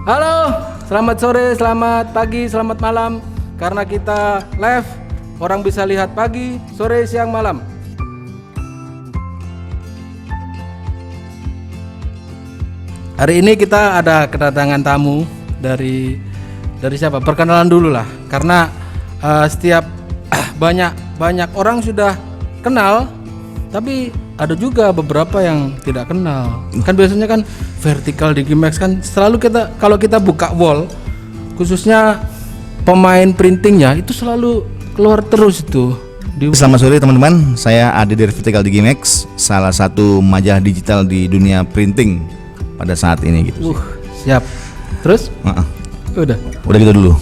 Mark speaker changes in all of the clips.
Speaker 1: Halo, selamat sore, selamat pagi, selamat malam. Karena kita live, orang bisa lihat pagi, sore, siang, malam. Hari ini kita ada kedatangan tamu dari siapa? Perkenalan dulu lah, karena setiap banyak orang sudah kenal, tapi ada juga beberapa yang tidak kenal. Kan biasanya kan Vertical Digimax kan selalu kalau kita buka wall, khususnya pemain printingnya itu selalu keluar terus itu.
Speaker 2: Selamat sore teman-teman, saya Ade dari Vertical Digimax, salah satu majalah digital di dunia printing pada saat ini gitu.
Speaker 1: Siap. Terus? Udah
Speaker 2: gitu dulu.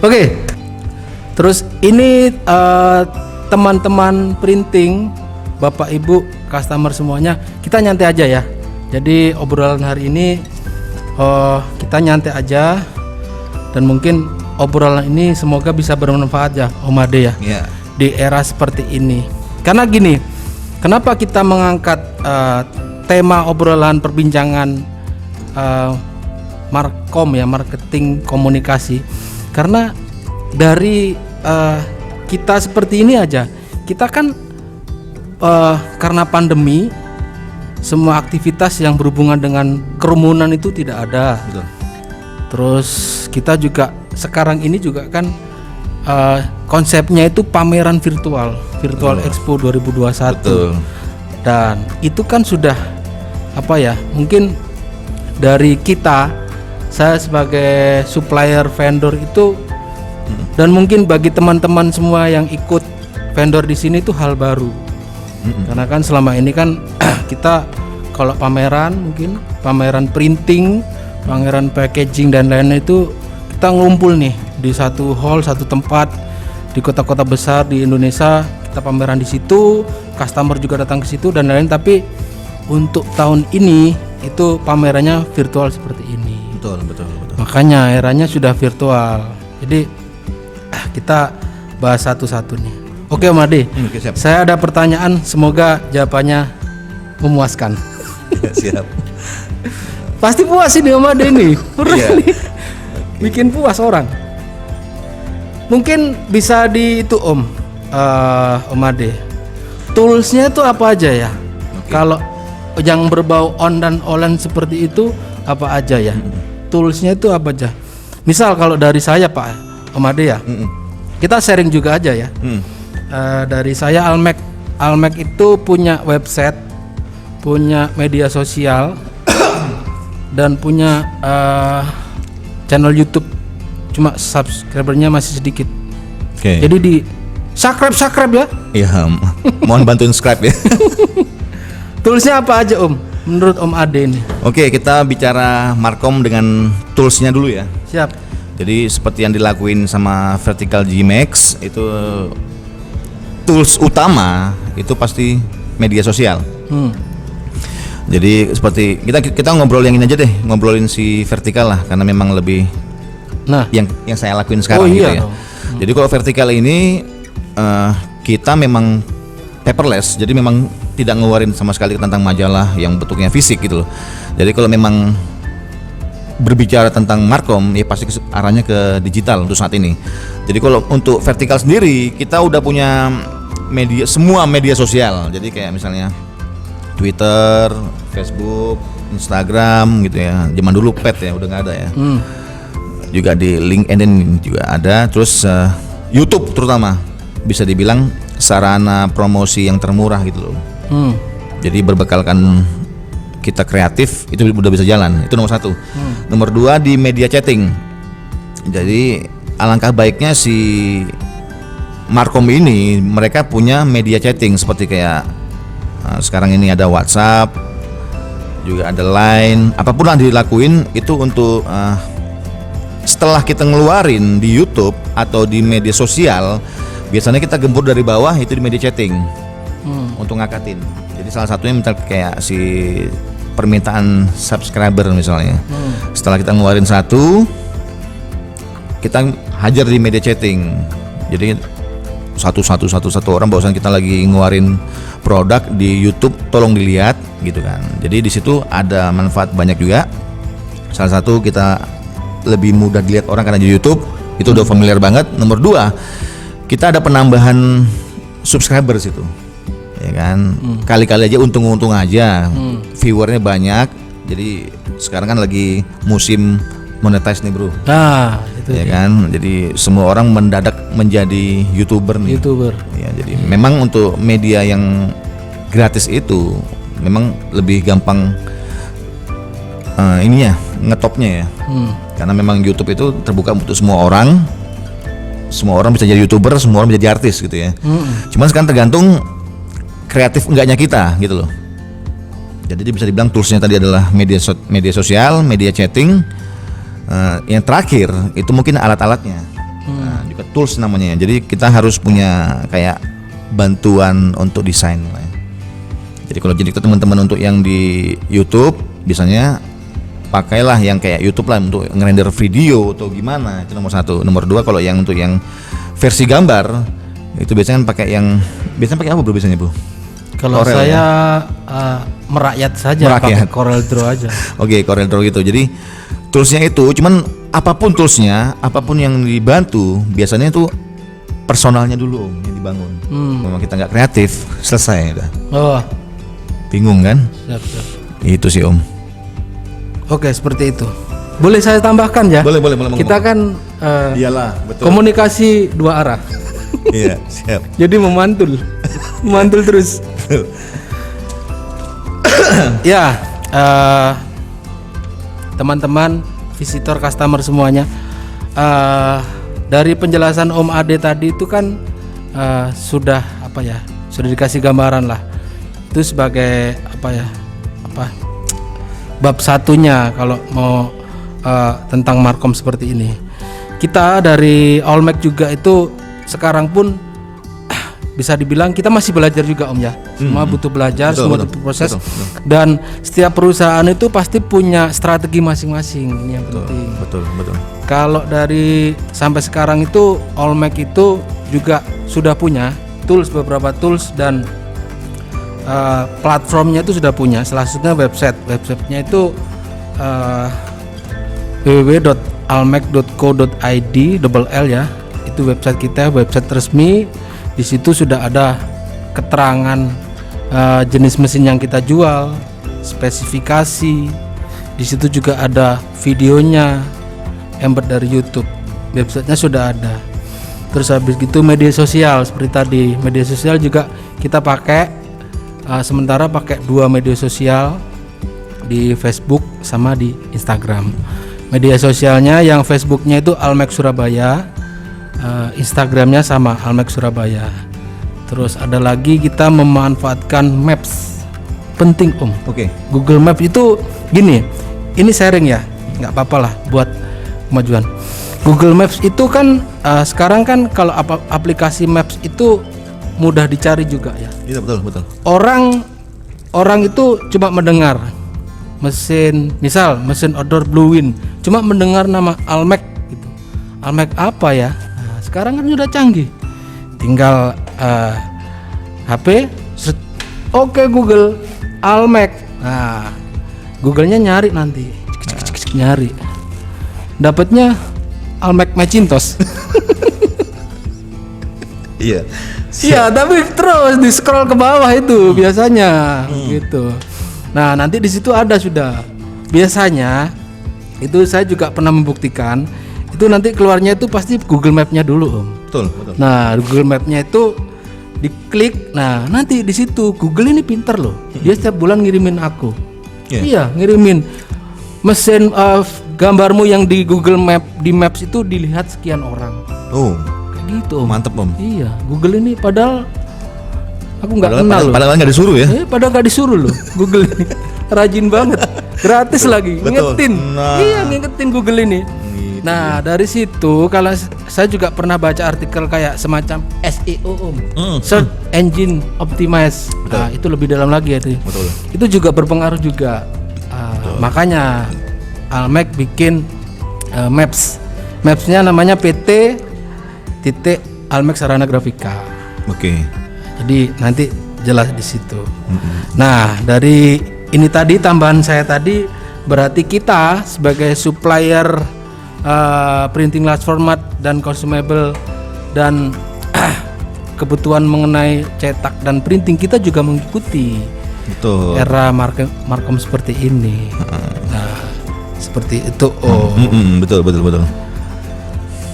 Speaker 1: Oke. Terus ini teman-teman printing, Bapak Ibu, customer semuanya, kita nyantai aja ya. Jadi obrolan hari ini kita nyantai aja, dan mungkin obrolan ini semoga bisa bermanfaat ya, Om Ade ya.
Speaker 2: Yeah.
Speaker 1: Di era seperti ini. Karena gini, kenapa kita mengangkat tema obrolan perbincangan Markom ya, marketing komunikasi? Karena dari kita seperti ini aja, kita kan karena pandemi, semua aktivitas yang berhubungan dengan kerumunan itu tidak ada.
Speaker 2: Betul.
Speaker 1: Terus kita juga sekarang ini juga kan konsepnya itu pameran virtual Expo 2021.
Speaker 2: Betul.
Speaker 1: Dan itu kan sudah mungkin dari kita, saya sebagai supplier vendor itu, dan mungkin bagi teman-teman semua yang ikut vendor di sini itu hal baru. Karena kan selama ini kan kita kalau pameran, mungkin pameran printing, pameran packaging dan lainnya itu kita ngumpul nih di satu hall, satu tempat di kota-kota besar di Indonesia, kita pameran di situ, customer juga datang ke situ dan lain-lain. Tapi untuk tahun ini itu pamerannya virtual seperti ini.
Speaker 2: Betul.
Speaker 1: Makanya eranya sudah virtual. Jadi kita bahas satu-satu nih. Oke Om Ade,
Speaker 2: siap.
Speaker 1: Saya ada pertanyaan, semoga jawabannya memuaskan.
Speaker 2: Siap.
Speaker 1: Pasti puas ini Om Ade nih.
Speaker 2: Iya.
Speaker 1: Bikin puas orang. Mungkin bisa Om Ade, toolsnya itu apa aja ya? Kalau yang berbau on dan online seperti itu apa aja ya? Toolsnya itu apa aja? Misal kalau dari saya Pak Om Ade ya, kita sharing juga aja ya. Dari saya Almek itu punya website, punya media sosial, dan punya channel YouTube. Cuma subscribernya masih sedikit.
Speaker 2: Okay.
Speaker 1: Jadi di subscribe ya.
Speaker 2: Iya, mohon bantuin subscribe ya.
Speaker 1: Toolsnya apa aja Om? Menurut Om Ade ini.
Speaker 2: Oke, kita bicara Markom dengan toolsnya dulu ya.
Speaker 1: Siap.
Speaker 2: Jadi seperti yang dilakuin sama Vertical Digimax itu, tools utama itu pasti media sosial. Jadi seperti kita ngobrol yang ini aja deh, ngobrolin si Vertical lah, karena memang lebih yang saya lakuin sekarang gitu ya. Jadi kalau Vertical ini kita memang paperless, jadi memang tidak ngeluarin sama sekali tentang majalah yang bentuknya fisik gitu loh. Jadi kalau memang berbicara tentang Markom ya pasti arahnya ke digital untuk saat ini. Jadi kalau untuk Vertical sendiri kita udah punya semua media sosial. Jadi kayak misalnya Twitter, Facebook, Instagram gitu ya. Zaman dulu pet ya udah nggak ada ya. Juga di LinkedIn juga ada. Terus YouTube terutama bisa dibilang sarana promosi yang termurah gitu loh. Jadi berbekalkan kita kreatif itu udah bisa jalan. Itu nomor 1. Nomor 2 di media chatting. Jadi alangkah baiknya si Markom ini mereka punya media chatting seperti kayak sekarang ini ada WhatsApp, juga ada Line, apapun yang dilakuin itu untuk setelah kita ngeluarin di YouTube atau di media sosial, biasanya kita gempur dari bawah itu di media chatting untuk ngakatin. Jadi salah satunya misalnya kayak si permintaan subscriber misalnya, setelah kita ngeluarin satu, kita hajar di media chatting. Jadi satu orang bahwasan kita lagi ngeluarin produk di YouTube, tolong dilihat gitu kan. Jadi di situ ada manfaat banyak juga. Salah satu kita lebih mudah dilihat orang karena di YouTube itu udah familiar banget. Nomor 2, kita ada penambahan subscribers itu, ya kan. Kali-kali aja untung-untung aja, viewernya banyak. Jadi sekarang kan lagi musim monetize nih bro.
Speaker 1: Nah itu
Speaker 2: ya kan. Jadi semua orang mendadak menjadi YouTuber nih. Ya, jadi memang untuk media yang gratis itu memang lebih gampang ininya ngetopnya ya. Karena memang YouTube itu terbuka untuk semua orang. Semua orang bisa jadi YouTuber, semua orang bisa jadi artis gitu ya. Cuman sekarang tergantung kreatif enggaknya kita gitu loh. Jadi bisa dibilang toolsnya tadi adalah media sosial, media chatting. Yang terakhir itu mungkin alat-alatnya. Juga tools namanya. Jadi kita harus punya kayak bantuan untuk desain. Jadi kalau jadi teman-teman untuk yang di YouTube biasanya pakailah yang kayak YouTube lah untuk ngerender video atau gimana, itu nomor 1. Nomor 2 kalau yang untuk yang versi gambar itu biasanya pakai apa bro biasanya bro?
Speaker 1: Kalau
Speaker 2: Corel,
Speaker 1: saya merakyat saja, pakai Corel Draw aja.
Speaker 2: Oke, Corel Draw gitu. Jadi toolsnya itu cuman apapun toolsnya, apapun yang dibantu biasanya itu personalnya dulu yang dibangun. Memang kita nggak kreatif selesai udah.
Speaker 1: Oh,
Speaker 2: bingung kan?
Speaker 1: Siap.
Speaker 2: Itu sih Om.
Speaker 1: Oke, seperti itu. Boleh saya tambahkan ya?
Speaker 2: Boleh.
Speaker 1: Kita kan
Speaker 2: iyalah, betul.
Speaker 1: Komunikasi 2 arah.
Speaker 2: Iya, siap.
Speaker 1: Jadi memantul terus. Ya, teman-teman, visitor, customer semuanya. Dari penjelasan Om Ade tadi itu kan sudah dikasih gambaran lah. Itu sebagai bab satunya kalau mau tentang markom seperti ini. Kita dari Allmac juga itu sekarang pun bisa dibilang kita masih belajar juga Om ya. Semua butuh belajar, semua butuh proses. Betul. Dan setiap perusahaan itu pasti punya strategi masing-masing. Ini yang penting. Betul. Kalau dari sampai sekarang itu Allmac itu juga sudah punya beberapa tools dan platformnya itu sudah punya. Selanjutnya websitenya itu www.allmac.co.id double L ya. Itu website kita, website resmi. Di situ sudah ada keterangan jenis mesin yang kita jual, spesifikasi. Di situ juga ada videonya embed dari YouTube. Websitenya sudah ada. Terus habis gitu media sosial seperti tadi. Media sosial juga kita pakai. Sementara pakai 2 media sosial di Facebook sama di Instagram. Media sosialnya yang Facebooknya itu Allmac Surabaya, Instagramnya sama Allmac Surabaya. Terus ada lagi kita memanfaatkan Maps, penting Om.
Speaker 2: Oke.
Speaker 1: Google Maps itu gini, ini sharing ya, nggak apa-apa lah buat kemajuan. Google Maps itu kan sekarang kan kalau aplikasi Maps itu mudah dicari juga ya.
Speaker 2: Iya betul.
Speaker 1: Orang itu cuma mendengar mesin odor Blue Wind, cuma mendengar nama Allmac gitu. Allmac apa ya? Nah, sekarang kan sudah canggih. Tinggal HP, oke Google Allmac. Nah, Google-nya nyari nanti. Nyari. Dapatnya Allmac Macintosh.
Speaker 2: Iya.
Speaker 1: Iya, tapi terus di scroll ke bawah itu biasanya gitu. Nah, nanti di situ ada sudah. Biasanya itu saya juga pernah membuktikan itu nanti keluarnya itu pasti Google Map-nya dulu, Om.
Speaker 2: Betul.
Speaker 1: Nah, Google Map-nya itu diklik. Nah, nanti di situ Google ini pinter loh. Dia setiap bulan ngirimin aku. Iya, ngirimin mesin gambarmu yang di Google Map di Maps itu dilihat sekian orang.
Speaker 2: Oh.
Speaker 1: Gitu Om.
Speaker 2: Mantep Om.
Speaker 1: Iya, Google ini padahal aku nggak kenal loh.
Speaker 2: Padahal nggak disuruh ya?
Speaker 1: Padahal nggak disuruh loh. Google ini rajin banget, gratis lagi, ngingetin. Iya, ngingetin Google ini. Nah dari situ kalau saya juga pernah baca artikel kayak semacam SEO Om, Search Engine Optimize. Nah, itu lebih dalam lagi ya.
Speaker 2: Betul.
Speaker 1: Itu juga berpengaruh juga. Makanya Allmac bikin Maps-nya namanya PT Allmac Sarana Grafika.
Speaker 2: Oke.
Speaker 1: Jadi nanti jelas di situ. Nah, dari ini tadi tambahan saya tadi berarti kita sebagai supplier printing large format dan consumable dan kebutuhan mengenai cetak dan printing, kita juga mengikuti era markom seperti ini. Nah, seperti itu.
Speaker 2: Betul.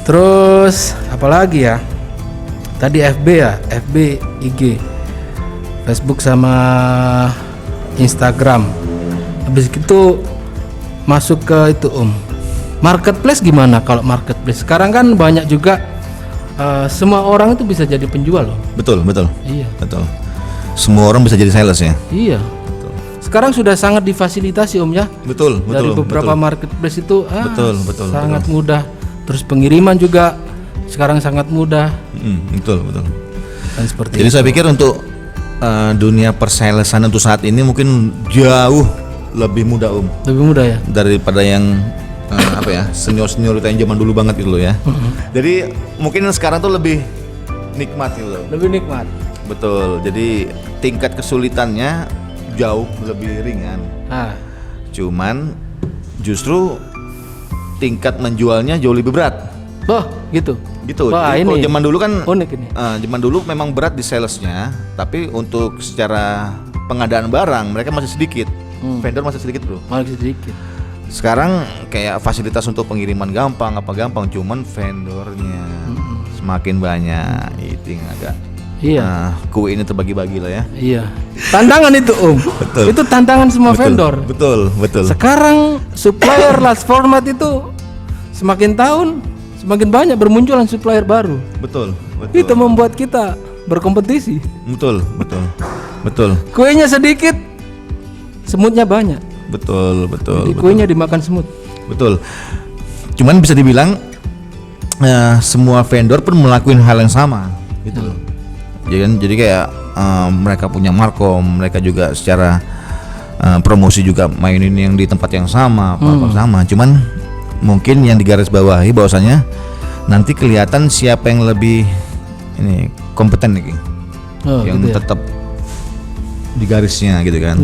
Speaker 1: Terus apalagi ya? Tadi FB ya, FB, IG, Facebook sama Instagram. Habis itu masuk ke itu marketplace. Gimana kalau marketplace? Sekarang kan banyak juga, semua orang itu bisa jadi penjual loh.
Speaker 2: Betul.
Speaker 1: Iya.
Speaker 2: Betul. Semua orang bisa jadi sales ya.
Speaker 1: Iya. Betul. Sekarang sudah sangat difasilitasi ya.
Speaker 2: Betul.
Speaker 1: Dari beberapa marketplace itu
Speaker 2: betul.
Speaker 1: sangat mudah. Terus pengiriman juga sekarang sangat mudah.
Speaker 2: Betul.
Speaker 1: Dan seperti
Speaker 2: jadi
Speaker 1: itu.
Speaker 2: saya pikir untuk dunia persalesan untuk saat ini mungkin jauh lebih mudah
Speaker 1: Lebih mudah ya
Speaker 2: daripada yang senior itu yang zaman dulu banget gitu loh ya. Jadi mungkin sekarang tuh lebih nikmat gitu loh.
Speaker 1: Lebih nikmat.
Speaker 2: Betul. Jadi tingkat kesulitannya jauh lebih ringan. Cuman justru tingkat menjualnya jauh lebih berat.
Speaker 1: Gitu.
Speaker 2: Wah, jadi kalau zaman dulu kan
Speaker 1: unik ini.
Speaker 2: Zaman dulu memang berat di salesnya, tapi untuk secara pengadaan barang mereka masih sedikit. Vendor masih sedikit, bro.
Speaker 1: Masih sedikit.
Speaker 2: Sekarang kayak fasilitas untuk pengiriman gampang, cuman vendornya semakin banyak. Itu yang agak kue ini terbagi-bagi lah ya.
Speaker 1: Iya. Tantangan itu
Speaker 2: Betul.
Speaker 1: Itu tantangan semua vendor.
Speaker 2: Betul.
Speaker 1: Sekarang supplier large format itu semakin tahun semakin banyak bermunculan supplier baru.
Speaker 2: Betul.
Speaker 1: Itu membuat kita berkompetisi.
Speaker 2: Betul.
Speaker 1: Kuenya sedikit, semutnya banyak.
Speaker 2: Betul.
Speaker 1: Jadi kuenya dimakan semut.
Speaker 2: Betul. Cuman bisa dibilang semua vendor pun melakukan hal yang sama gitu loh. Jadi kayak mereka punya markom, mereka juga secara promosi juga mainin yang di tempat yang sama, sama. Cuman mungkin yang digarisbawahi bahwasanya nanti kelihatan siapa yang lebih kompeten nih, yang gitu tetap di garisnya gitu kan.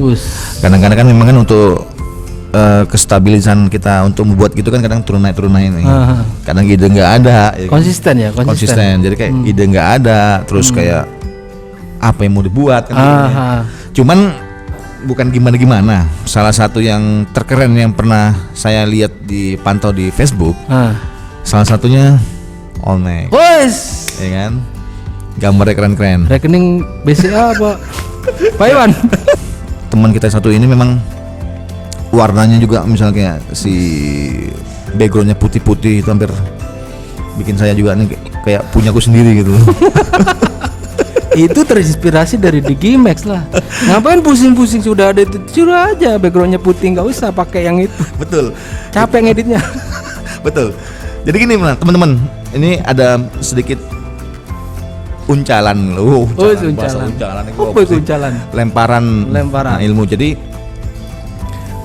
Speaker 2: Kadang-kadang kan memang kan untuk kestabilisan kita untuk membuat gitu kan kadang turun naik nih. Kadang ide nggak ada.
Speaker 1: Konsisten.
Speaker 2: Jadi kayak ide nggak ada, terus kayak apa yang mau dibuat kan. Cuman bukan gimana. Salah satu yang terkeren yang pernah saya lihat dipantau di Facebook, salah satunya Olmek. Ya kan, gambarnya keren-keren.
Speaker 1: Rekening BCA apa? Pak Iwan.
Speaker 2: Teman kita satu ini memang warnanya juga misalnya kayak si backgroundnya putih-putih itu hampir bikin saya juga nih kayak punyaku sendiri gitu.
Speaker 1: Itu terinspirasi dari Digimax lah. Ngapain pusing-pusing, sudah ada itu, suruh aja backgroundnya putih, nggak usah pakai yang itu.
Speaker 2: Betul.
Speaker 1: Capek ngeditnya.
Speaker 2: Betul. Jadi gini teman-teman, ini ada sedikit uncalan loh.
Speaker 1: Uncalan.
Speaker 2: Lemparan. Ilmu. Jadi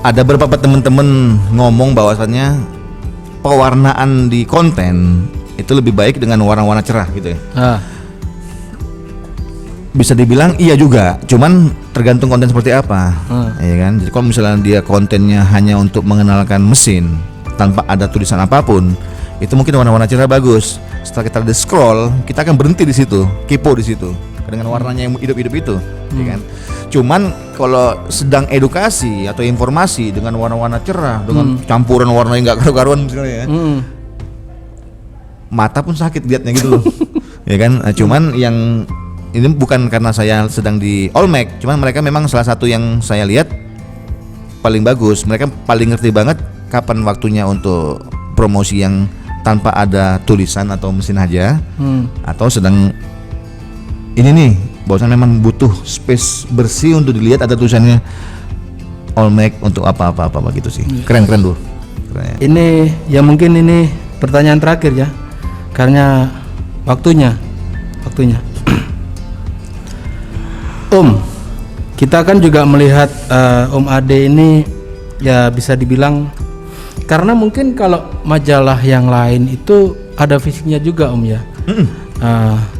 Speaker 2: ada beberapa teman-teman ngomong bahwasannya pewarnaan di konten itu lebih baik dengan warna-warna cerah gitu ya. Bisa dibilang iya juga, cuman tergantung konten seperti apa, ya kan. Jadi kalau misalnya dia kontennya hanya untuk mengenalkan mesin tanpa ada tulisan apapun, itu mungkin warna-warna cerah bagus. Setelah kita di scroll, kita akan berhenti di situ, kepo di situ, dengan warnanya yang hidup-hidup itu, ya kan. Cuman kalau sedang edukasi atau informasi dengan warna-warna cerah, dengan campuran warna yang nggak karu-karuan misalnya ya, mata pun sakit liatnya gitu loh, ya kan. Cuman yang ini bukan karena saya sedang di Olmek, cuman mereka memang salah satu yang saya lihat paling bagus. Mereka paling ngerti banget kapan waktunya untuk promosi yang tanpa ada tulisan atau mesin aja, atau sedang ini nih, bahwasanya memang butuh space bersih untuk dilihat ada tulisannya Olmek untuk apa gitu sih. Keren dulu. Keren.
Speaker 1: Ini ya mungkin ini pertanyaan terakhir ya, karena waktunya. Kita kan juga melihat Om Ade ini ya bisa dibilang, karena mungkin kalau majalah yang lain itu ada fisiknya juga ya.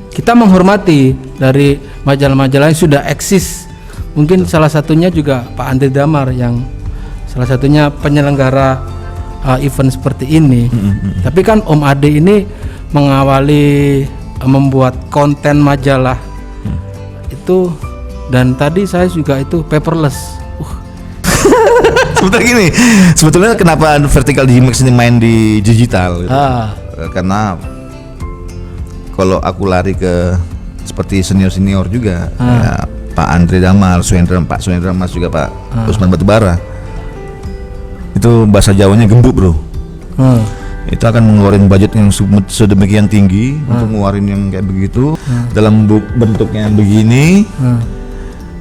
Speaker 1: Kita menghormati dari majalah-majalah yang sudah eksis. Mungkin salah satunya juga Pak Andre Damar yang salah satunya penyelenggara event seperti ini. Tapi kan Om Ade ini mengawali membuat konten majalah itu, dan tadi saya juga itu paperless.
Speaker 2: Sebetulnya kenapa Vertical Digimax ini main di digital gitu. Karena kalau aku lari ke seperti senior juga ya, Pak Andre Damar, Pak Suendra Mas juga Pak Usman Batubara, itu bahasa Jawanya gembuk bro. Itu akan mengeluarkan budget yang sedemikian tinggi untuk ngeluarin yang kayak begitu dalam bentuknya begini.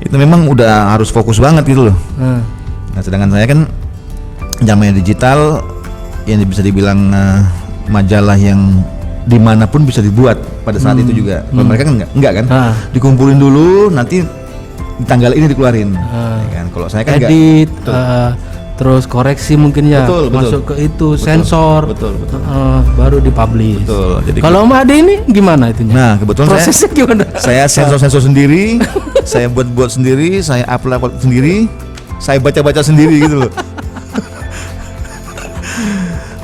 Speaker 2: Itu memang udah harus fokus banget gitu loh. Nah, sedangkan saya kan zamannya digital yang bisa dibilang majalah yang dimanapun bisa dibuat pada saat itu juga. Kalau mereka kan enggak kan, dikumpulin dulu nanti di tanggal ini dikeluarin. Ya kan? Kalau saya kan
Speaker 1: edit, terus koreksi mungkin ya, masuk ke itu sensor, baru dipublish. Kalau Om Ade ini gimana itunya?
Speaker 2: Nah kebetulan
Speaker 1: prosesnya gimana?
Speaker 2: Saya sensor sendiri, saya buat sendiri, saya upload sendiri, saya baca sendiri gitu loh.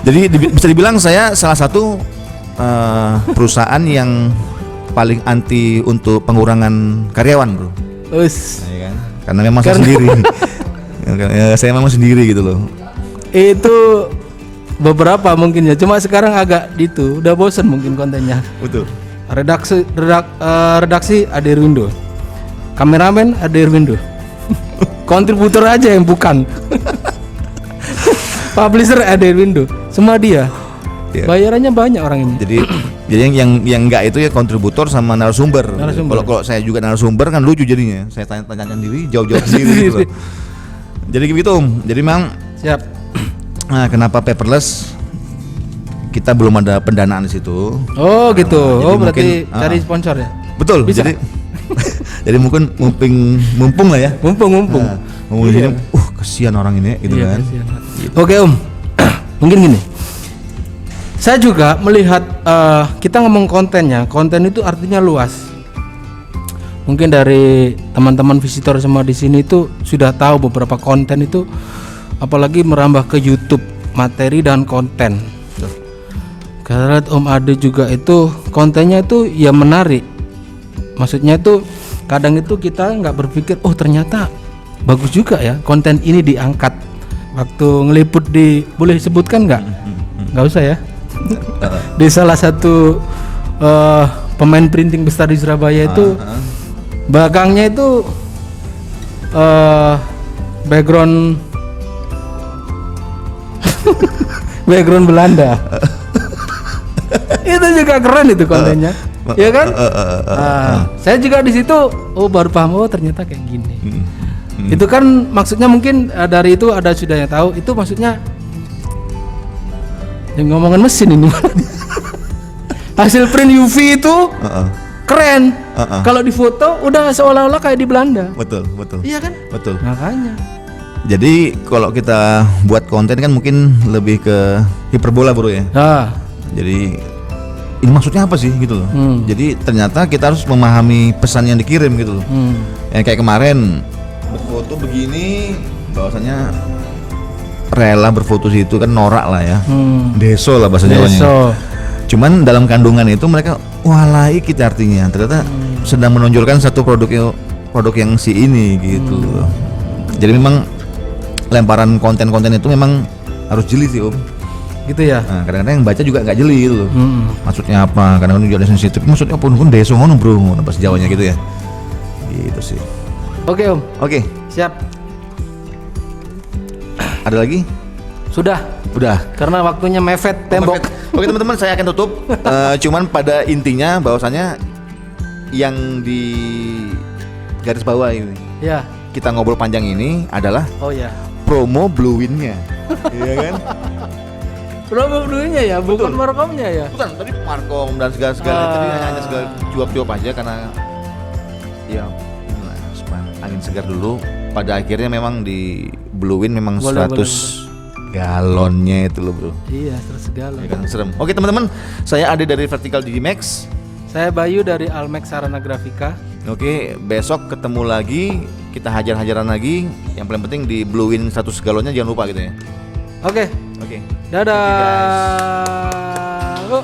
Speaker 2: Jadi bisa dibilang saya salah satu perusahaan yang paling anti untuk pengurangan karyawan bro. Ya kan? Karena memang saya sendiri. Saya memang sendiri gitu loh.
Speaker 1: Itu beberapa mungkin ya, cuma sekarang agak gitu, udah bosen mungkin kontennya.
Speaker 2: Betul.
Speaker 1: Redaksi ada Irwindo, kameramen ada Irwindo, kontributor aja yang bukan. Publisher ada Irwindo, semua dia. Bayarannya banyak orang ini.
Speaker 2: Jadi yang enggak itu ya kontributor sama narasumber. Kalau saya juga narasumber kan lucu jadinya. Saya tanya sendiri, jawab sendiri gitu loh. Jadi gitu Om. Jadi memang
Speaker 1: siap.
Speaker 2: Nah, kenapa paperless? Kita belum ada pendanaan di situ.
Speaker 1: Oh, gitu. Berarti cari sponsor ya?
Speaker 2: Betul. Bisa. Jadi mungkin mumpung lah ya.
Speaker 1: Mumpung.
Speaker 2: Nah, di sini, kasihan orang ini gitu kan.
Speaker 1: Kasihan. Oke Om. Mungkin gini. Saya juga melihat kita ngomong kontennya, konten itu artinya luas. Mungkin dari teman-teman visitor semua di sini itu sudah tahu beberapa konten itu, apalagi merambah ke YouTube, materi dan konten. Karena Om Ade juga itu kontennya itu ya menarik. Maksudnya itu kadang itu kita nggak berpikir, ternyata bagus juga ya konten ini diangkat. Waktu ngeliput di, boleh sebutkan nggak? Nggak usah ya. Di salah satu pemain printing besar di Surabaya itu belakangnya itu background Belanda. Itu juga keren itu kontennya, ya kan? Saya juga di situ baru paham ternyata kayak gini. Itu kan maksudnya mungkin dari itu ada sudah yang tahu itu maksudnya. Yang ngomongin mesin ini. Hasil print UV itu keren. Kalau di foto udah seolah-olah kayak di Belanda.
Speaker 2: Betul.
Speaker 1: Iya kan?
Speaker 2: Betul.
Speaker 1: Makanya.
Speaker 2: Jadi kalau kita buat konten kan mungkin lebih ke hiperbola bro ya. Jadi ini maksudnya apa sih gitu loh. Jadi ternyata kita harus memahami pesan yang dikirim gitu loh. Yang kayak kemarin berfoto begini, bahwasanya rela berfoto situ kan norak lah ya. Deso lah bahasa Jawanya. Cuman dalam kandungan itu mereka walai kita artinya ternyata sedang menonjolkan satu produk yang si ini gitu. Jadi memang lemparan konten-konten itu memang harus jeli sih Om.
Speaker 1: Gitu ya.
Speaker 2: Nah, kadang-kadang yang baca juga nggak jeli gitu loh. Maksudnya apa? Kadang-kadang juga ada sensitif. Maksudnya apa? Pun deso ngono bro, bahasa Jawanya gitu ya. Gitu sih.
Speaker 1: Oke Om.
Speaker 2: Oke.
Speaker 1: Siap.
Speaker 2: Ada lagi?
Speaker 1: Sudah. Karena waktunya mepet tembok.
Speaker 2: Oke teman-teman, saya akan tutup. Cuman pada intinya bahwasanya yang di garis bawah ini,
Speaker 1: ya,
Speaker 2: kita ngobrol panjang ini adalah promo Blue Win-nya, iya kan?
Speaker 1: Promo Blue Win-nya ya, bukan markomnya ya?
Speaker 2: Bukan, tadi markom dan segala-segala. Tadi hanya segala cuap-cuap aja karena ya inilah angin segar dulu. Pada akhirnya memang di Blue Win memang 100 galonnya itu loh bro.
Speaker 1: Iya 100 galon
Speaker 2: ya kan, serem. Oke teman-teman, saya Ade dari Vertical Digimax.
Speaker 1: Saya Bayu dari Almex Sarana Grafika.
Speaker 2: Oke, besok ketemu lagi, kita hajar-hajaran lagi. Yang paling penting di bluein 100 galonnya jangan lupa gitu ya.
Speaker 1: Oke.
Speaker 2: Oke.
Speaker 1: Dadah.
Speaker 2: Thank you, guys.
Speaker 1: Woo.